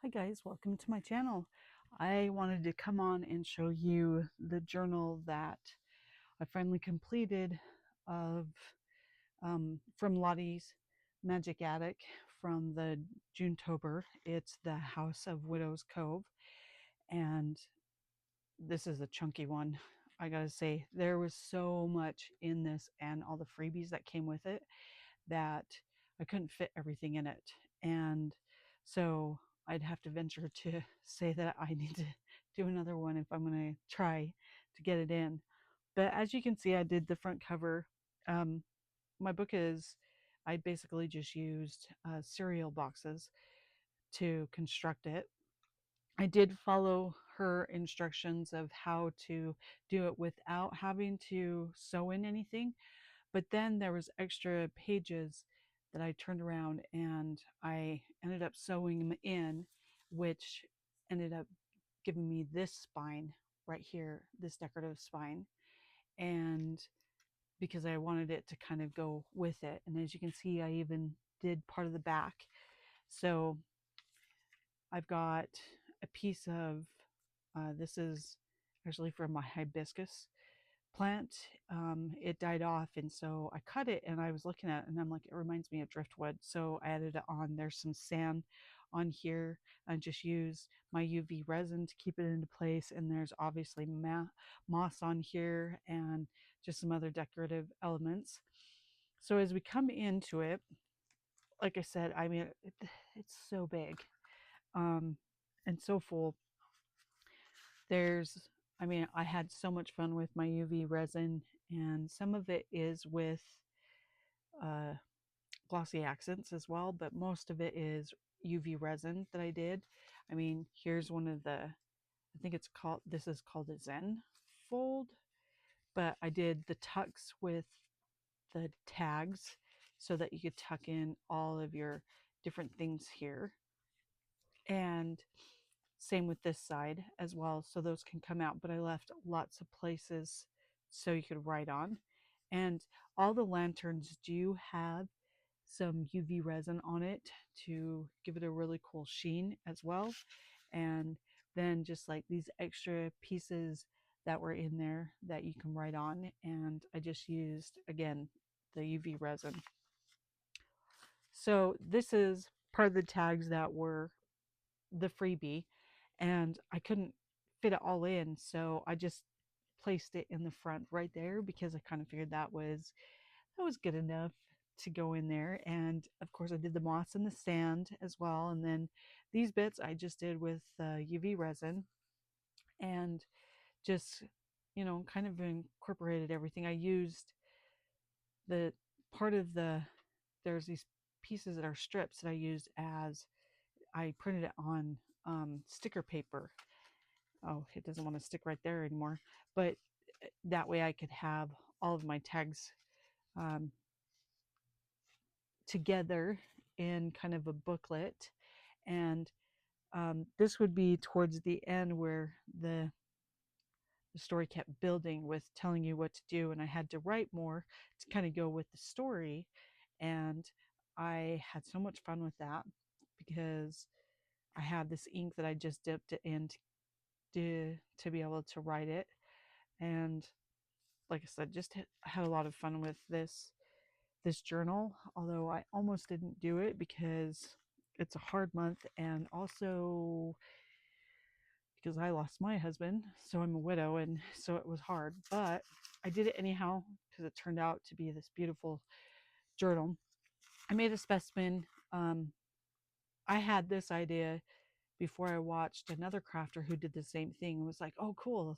Hi guys, welcome to my channel. I wanted to come on and show you the journal that I finally completed of from Lottie's Magic Attic from the Junetober. It's the House of Widows Cove, and this is a chunky one. I gotta say, there was so much in this and all the freebies that came with it that I couldn't fit everything in it. And so I'd have to venture to say that I need to do another one if I'm going to try to get it in. But as you can see, I did the front cover. Um, my book is, I basically just used cereal boxes to construct it. I did follow her instructions of how to do it without having to sew in anything, but then there was extra pages that I turned around and I ended up sewing them in, which ended up giving me this spine right here, this decorative spine. And because I wanted it to kind of go with it. And as you can see, I even did part of the back. So I've got a piece of, this is actually from my hibiscus plant. It died off, and so I cut it and I was looking at it and I'm like, it reminds me of driftwood, so I added it on. There's some sand on here. I just use my UV resin to keep it into place, and there's obviously moss on here and just some other decorative elements. So as we come into it, like I said, I mean, it's so big, um, and so full. There's, I mean, I had so much fun with my UV resin, and some of it is with uh, glossy accents as well, but most of it is UV resin that I did. I mean, here's one of the, I think it's called, this is called a Zen fold, but I did the tucks with the tags so that you could tuck in all of your different things here. And same with this side as well, so those can come out, but I left lots of places so you could write on. And all the lanterns do have some UV resin on it to give it a really cool sheen as well. And then just like these extra pieces that were in there that you can write on, and I just used again the UV resin. So this is part of the tags that were the freebie, and I couldn't fit it all in, so I just placed it in the front right there because I kind of figured that was good enough to go in there. And of course I did the moss and the sand as well, and then these bits I just did with UV resin, and just, you know, kind of incorporated everything. I used the part of the, there's these pieces that are strips that I used as, I printed it on sticker paper. Oh, it doesn't want to stick right there anymore, but that way I could have all of my tags um, together in kind of a booklet. And this would be towards the end where the story kept building with telling you what to do, and I had to write more to kind of go with the story. And I had so much fun with that because I had this ink that I just dipped it in to be able to write it. And like I said, just had a lot of fun with this journal, although I almost didn't do it because it's a hard month, and also because I lost my husband, so I'm a widow, and so it was hard. But I did it anyhow because it turned out to be this beautiful journal. I made a specimen. I had this idea before I watched another crafter who did the same thing and was like, oh, cool.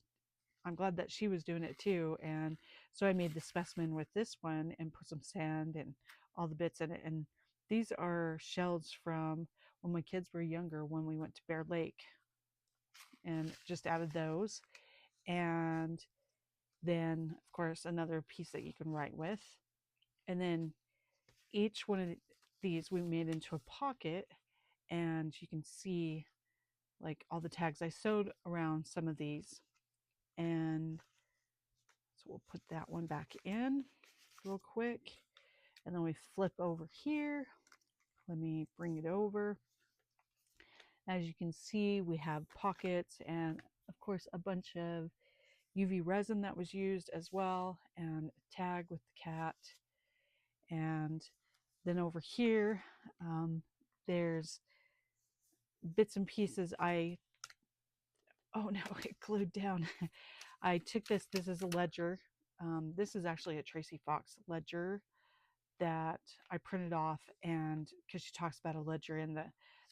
I'm glad that she was doing it too. And so I made the specimen with this one and put some sand and all the bits in it. And these are shells from when my kids were younger, when we went to Bear Lake, and just added those. And then, of course, another piece that you can write with. And then each one of these we made into a pocket, and you can see like all the tags. I sewed around some of these, and so we'll put that one back in real quick. And then we flip over here. Let me bring it over. As you can see, we have pockets and of course a bunch of UV resin that was used as well, and a tag with the cat. And then over here, there's bits and pieces. Oh no, it glued down. I took this is a ledger. This is actually a Tracy Fox ledger that I printed off, and because she talks about a ledger in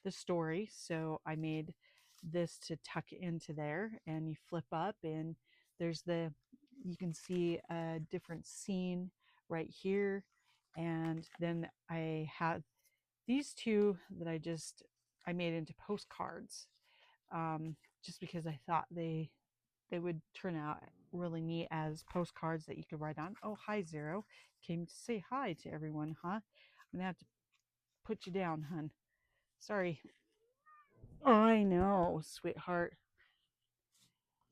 the story, so I made this to tuck into there, and you flip up and there's you can see a different scene right here. And then I had these two that I made into postcards, just because I thought they would turn out really neat as postcards that you could write on. Oh, hi, Zero. Came to say hi to everyone, huh? I'm going to have to put you down, hun. Sorry. Oh, I know, sweetheart.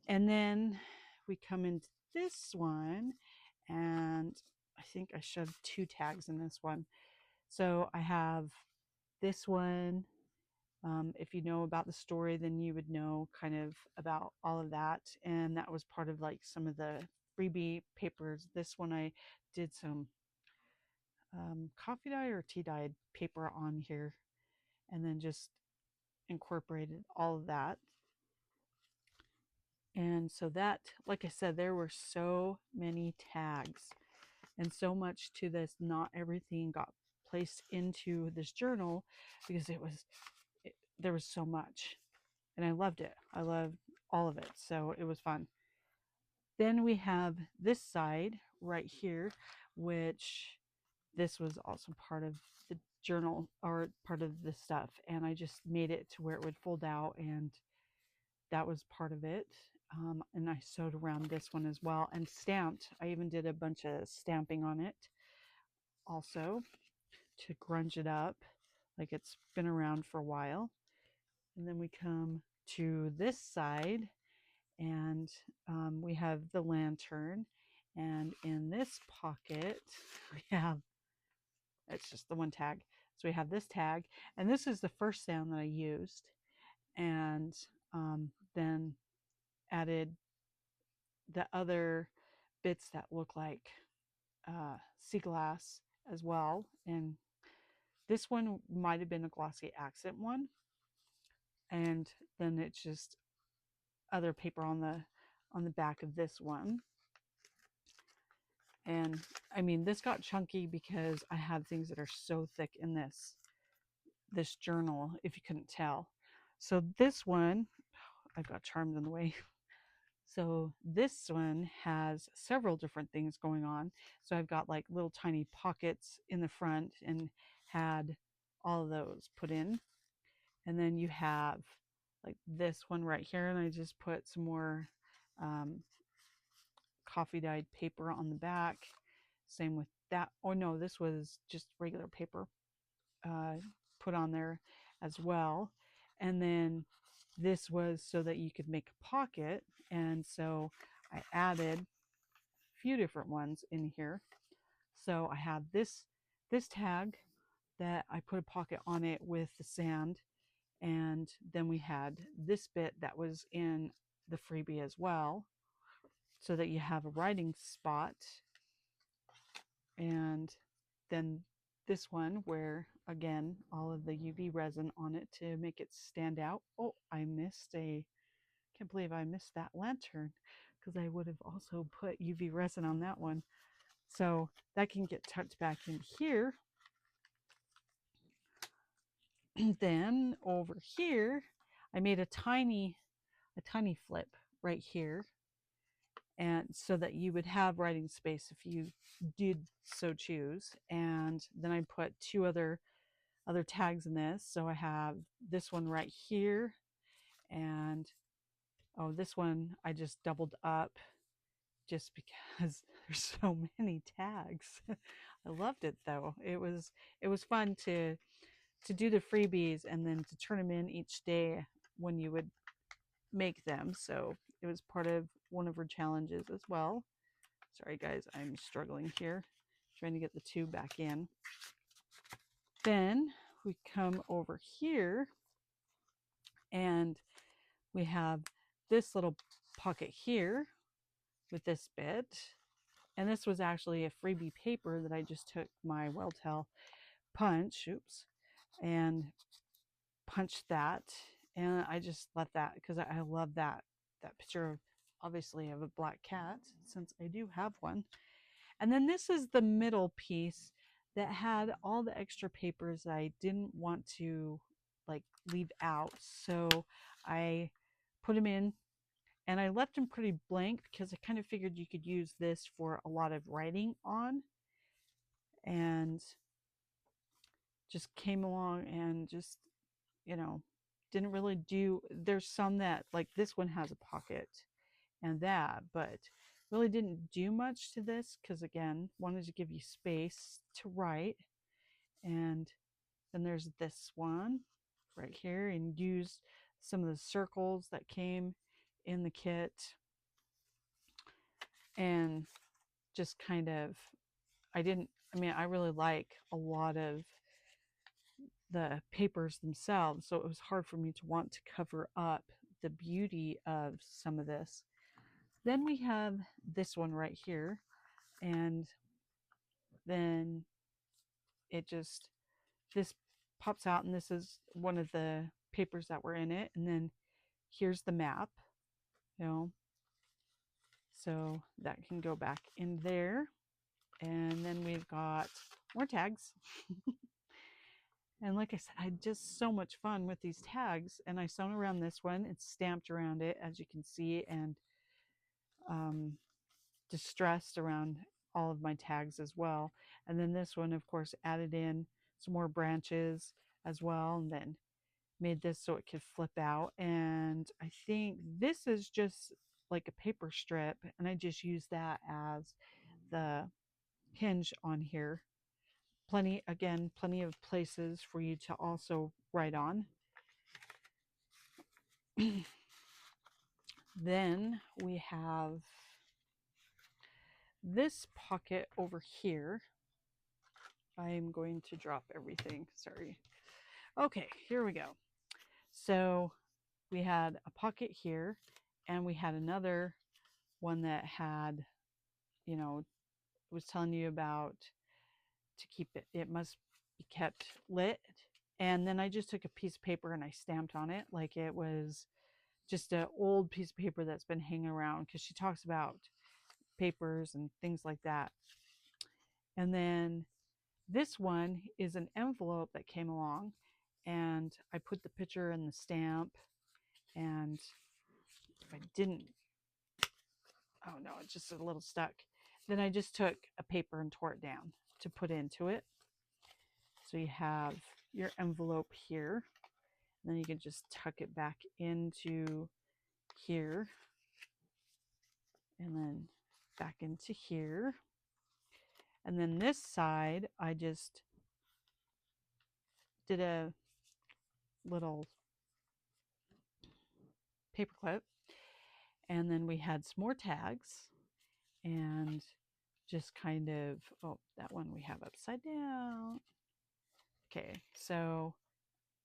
And then we come into this one, and I think I shoved 2 tags in this one. So I have this one. If you know about the story, then you would know kind of about all of that. And that was part of like some of the freebie papers. This one I did some coffee dye or tea dyed paper on here, and then just incorporated all of that. And so that, like I said, there were so many tags and so much to this. Not everything got placed into this journal because there was so much, and I loved it. I loved all of it. So it was fun. Then we have this side right here, which this was also part of the journal or part of the stuff. And I just made it to where it would fold out, and that was part of it. And I sewed around this one as well and stamped. I even did a bunch of stamping on it also to grunge it up like it's been around for a while. And then we come to this side, and we have the lantern. And in this pocket, we have, it's just the one tag. So we have this tag, and this is the first sound that I used, and then added the other bits that look like sea glass as well. And this one might have been a glossy accent one, and then it's just other paper on the back of this one. And I mean, this got chunky because I have things that are so thick in this journal, if you couldn't tell. So this one, I've got charms in the way. So this one has several different things going on. So I've got like little tiny pockets in the front and had all of those put in. And then you have like this one right here, and I just put some more coffee dyed paper on the back. Same with that. Oh no, this was just regular paper put on there as well. And then this was so that you could make a pocket, and so I added a few different ones in here. So I have this tag that I put a pocket on it with the sand, and then we had this bit that was in the freebie as well, so that you have a writing spot. And then this one where, again, all of the UV resin on it to make it stand out. Oh, can't believe I missed that lantern, because I would have also put UV resin on that one. So that can get tucked back in here. Then over here, I made a tiny flip right here, and so that you would have writing space if you did so choose. And then I put 2 other tags in this. So I have this one right here, and oh, this one I just doubled up just because there's so many tags. I loved it though. It was fun to do the freebies and then to turn them in each day when you would make them. So it was part of one of her challenges as well. Sorry guys, I'm struggling here trying to get the 2 back in. Then we come over here, And we have this little pocket here with this bit. And this was actually a freebie paper that I just took my Welltail punch, and punched that. And I just left that because I love that picture of, obviously, of a black cat, since I do have one. And then this is the middle piece that had all the extra papers that I didn't want to like leave out. So I put them in, and I left them pretty blank because I kind of figured you could use this for a lot of writing on. And just came along and just, didn't really do, there's some that, like this one has a pocket and that, but really didn't do much to this because, again, wanted to give you space to write. And then there's this one right here, and used some of the circles that came in the kit, and just kind of, I really like a lot of the papers themselves, so it was hard for me to want to cover up the beauty of some of this. Then we have this one right here, and then this pops out, and this is one of the papers that were in it. And then here's the map, so that can go back in there. And then we've got more tags. And like I said, I had just so much fun with these tags, and I sewn around this one. It's stamped around it, as you can see, and distressed around all of my tags as well. And then this one, of course, added in some more branches as well, and then made this so it could flip out. And I think this is just like a paper strip, and I just use that as the hinge on here. Plenty of places for you to also write on. Then we have this pocket over here. I'm going to drop everything, sorry. Okay, here we go. So we had a pocket here, and we had another one that had, was telling you about to keep it must be kept lit. And then I just took a piece of paper and I stamped on it like it was just an old piece of paper that's been hanging around, because she talks about papers and things like that. And then this one is an envelope that came along, and I put the picture and the stamp, and if I didn't, oh no, it's just a little stuck. Then I just took a paper and tore it down to put into it. So you have your envelope here, and then you can just tuck it back into here, and then back into here. And then this side, I just did a little paper clip, and then we had some more tags, and just kind of, oh, that one we have upside down. Okay, so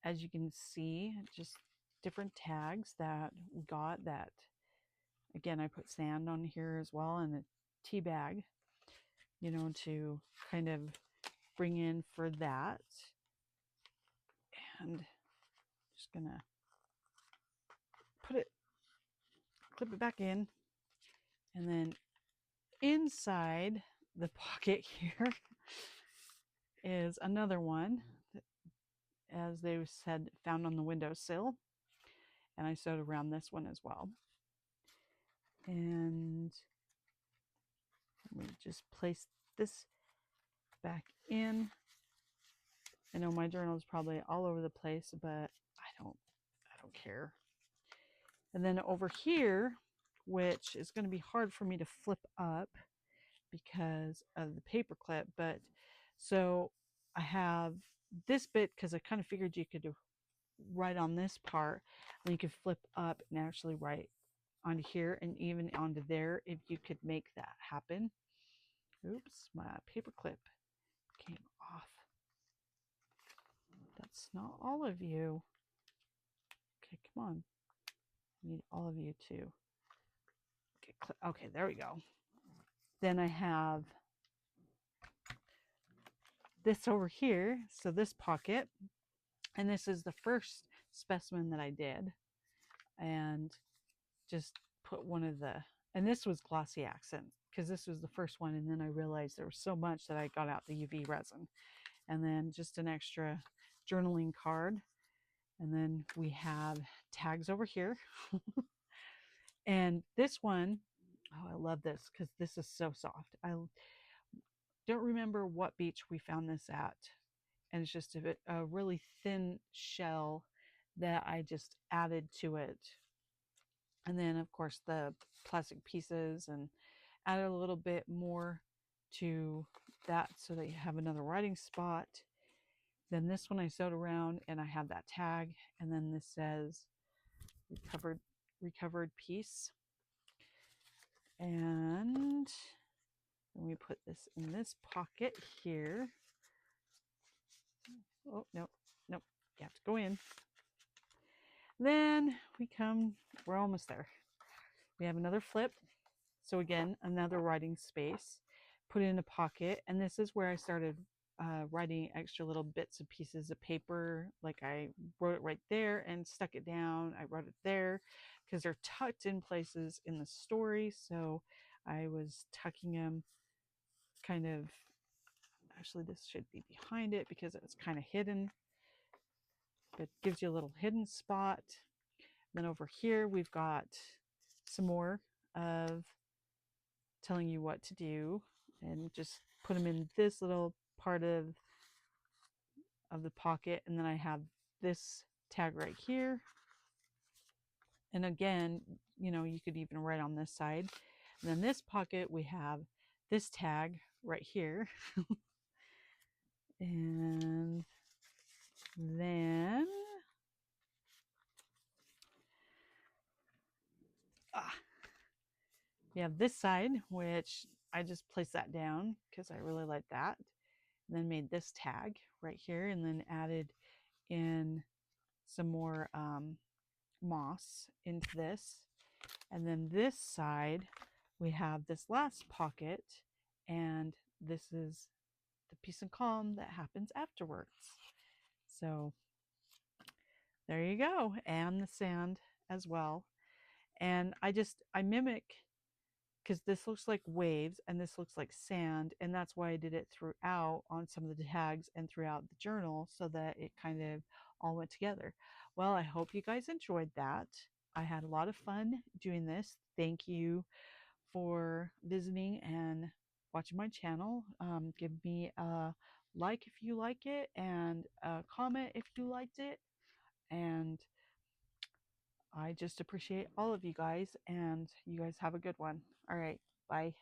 as you can see, just different tags that we got. That, again, I put sand on here as well, and a tea bag, to kind of bring in for that. And just gonna clip it back in, and then inside the pocket here is another one that, as they said, found on the windowsill, and I sewed around this one as well. And let me just place this back in. I know my journal is probably all over the place, but I don't care. And then over here, which is going to be hard for me to flip up because of the paper clip, but so I have this bit because I kind of figured you could write on this part, and you could flip up and actually write onto here and even onto there if you could make that happen. Oops, my paper clip came off. That's not all of you. Okay, come on. I need all of you to get okay, there we go. Then I have this over here, so this pocket, and this is the first specimen that I did, and just put one of the, and this was glossy accent because this was the first one, and then I realized there was so much that I got out the UV resin, and then just an extra journaling card, and then we have tags over here. And this one, oh, I love this because this is so soft. I don't remember what beach we found this at, and it's just a really thin shell that I just added to it, and then of course the plastic pieces, and added a little bit more to that so that you have another writing spot. Then this one I sewed around and I have that tag, and then this says recovered piece. And then we put this in this pocket here. Oh, no, you have to go in. Then we're almost there. We have another flip. So again, another writing space, put it in a pocket. And this is where I started writing extra little bits and pieces of paper. Like I wrote it right there and stuck it down. I wrote it there because they're tucked in places in the story. So I was tucking them kind of, actually this should be behind it because it's kind of hidden. But it gives you a little hidden spot. Then over here, we've got some more of telling you what to do, and just put them in this little part of the pocket. And then I have this tag right here. And again, you could even write on this side. And then this pocket, we have this tag right here. And then we have this side, which I just placed that down because I really like that. And then made this tag right here, and then added in some more moss into this. And then this side, we have this last pocket, and this is the peace and calm that happens afterwards. So there you go, and the sand as well. And I mimic, because this looks like waves and this looks like sand, and that's why I did it throughout on some of the tags and throughout the journal, so that it kind of all went together. Well, I hope you guys enjoyed that. I had a lot of fun doing this. Thank you for visiting and watching my channel. Give me a like if you like it, and a comment if you liked it. And I just appreciate all of you guys, and you guys have a good one. All right, bye.